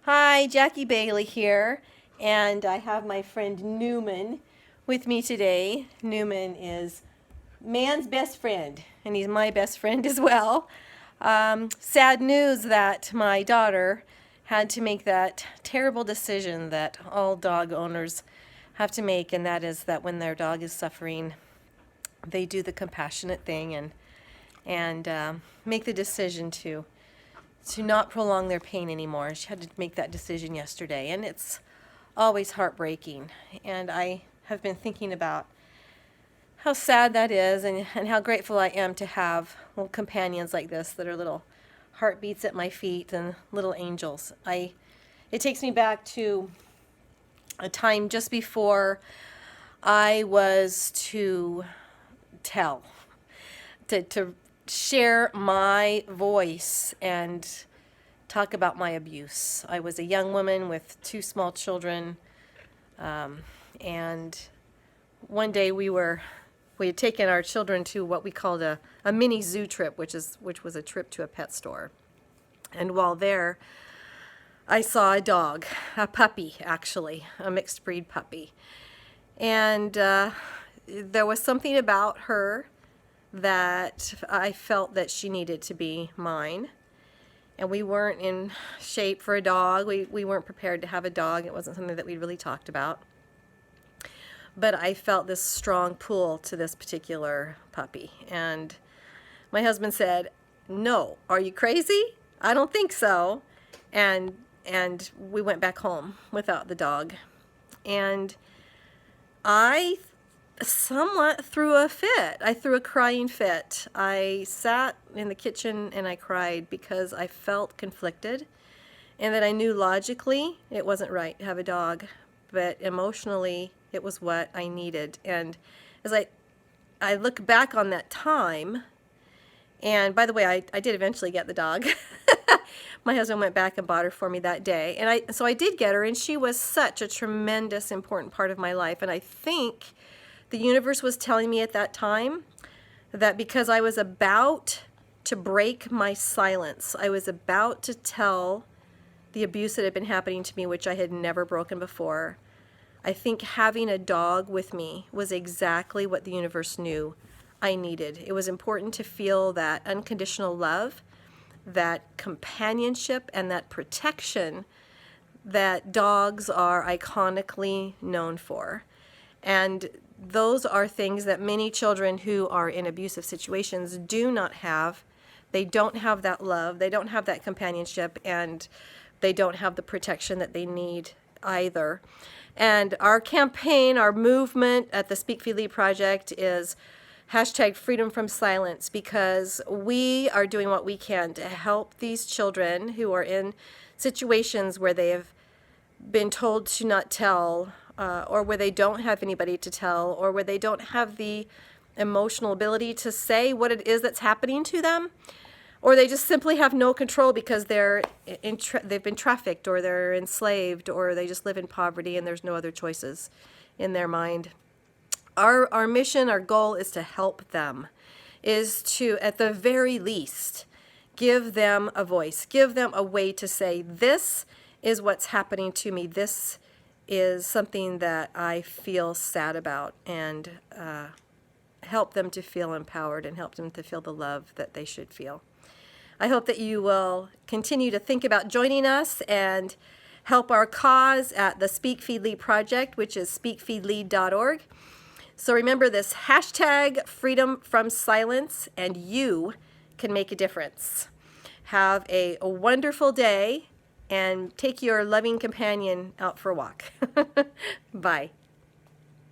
Hi, Jackie Bailey here, and I have my friend Newman with me today. Newman is man's best friend, and he's my best friend as well. Sad news that my daughter had to make that terrible decision that all dog owners have to make, and that is that when their dog is suffering, they do the compassionate thing and make the decision to not prolong their pain anymore. She had to make that decision yesterday, and it's always heartbreaking. And I have been thinking about how sad that is and how grateful I am to have little companions like this that are little heartbeats at my feet and little angels. It takes me back to a time just before I was to tell, to share my voice and talk about my abuse. I was a young woman with two small children, and one day we had taken our children to what we called a mini zoo trip, which was a trip to a pet store. And while there, I saw a dog, a puppy actually, a mixed breed puppy, and there was something about her that I felt that she needed to be mine. And we weren't in shape for a dog. We weren't prepared to have a dog. It wasn't something that we really talked about. But I felt this strong pull to this particular puppy. And my husband said, "No, are you crazy? I don't think so." And we went back home without the dog. And I somewhat threw a fit. I threw a crying fit. I sat in the kitchen and I cried because I felt conflicted and that I knew logically it wasn't right to have a dog, but emotionally it was what I needed. And as I look back on that time, and by the way, I did eventually get the dog. My husband went back and bought her for me that day. And so I did get her, and she was such a tremendous, important part of my life. And I think the universe was telling me at that time that because I was about to break my silence, I was about to tell the abuse that had been happening to me, which I had never broken before, I think having a dog with me was exactly what the universe knew I needed. It was important to feel that unconditional love, that companionship, and that protection that dogs are iconically known for. And those are things that many children who are in abusive situations do not have. They don't have that love, they don't have that companionship, and they don't have the protection that they need either. And our campaign, our movement at the Speak Feedly Project is hashtag freedom from silence, because we are doing what we can to help these children who are in situations where they have been told to not tell, or where they don't have anybody to tell, or where they don't have the emotional ability to say what it is that's happening to them, or they just simply have no control because they've been trafficked, or they're enslaved, or they just live in poverty and there's no other choices in their mind. Our mission, our goal is to help them, is to, at the very least, give them a voice, give them a way to say, this is what's happening to me, this is something that I feel sad about, and help them to feel empowered and help them to feel the love that they should feel. I hope that you will continue to think about joining us and help our cause at the Speak Feedly Project, which is speakfeedly.org. So remember this hashtag freedom from silence, and you can make a difference. Have a wonderful day, and take your loving companion out for a walk. Bye.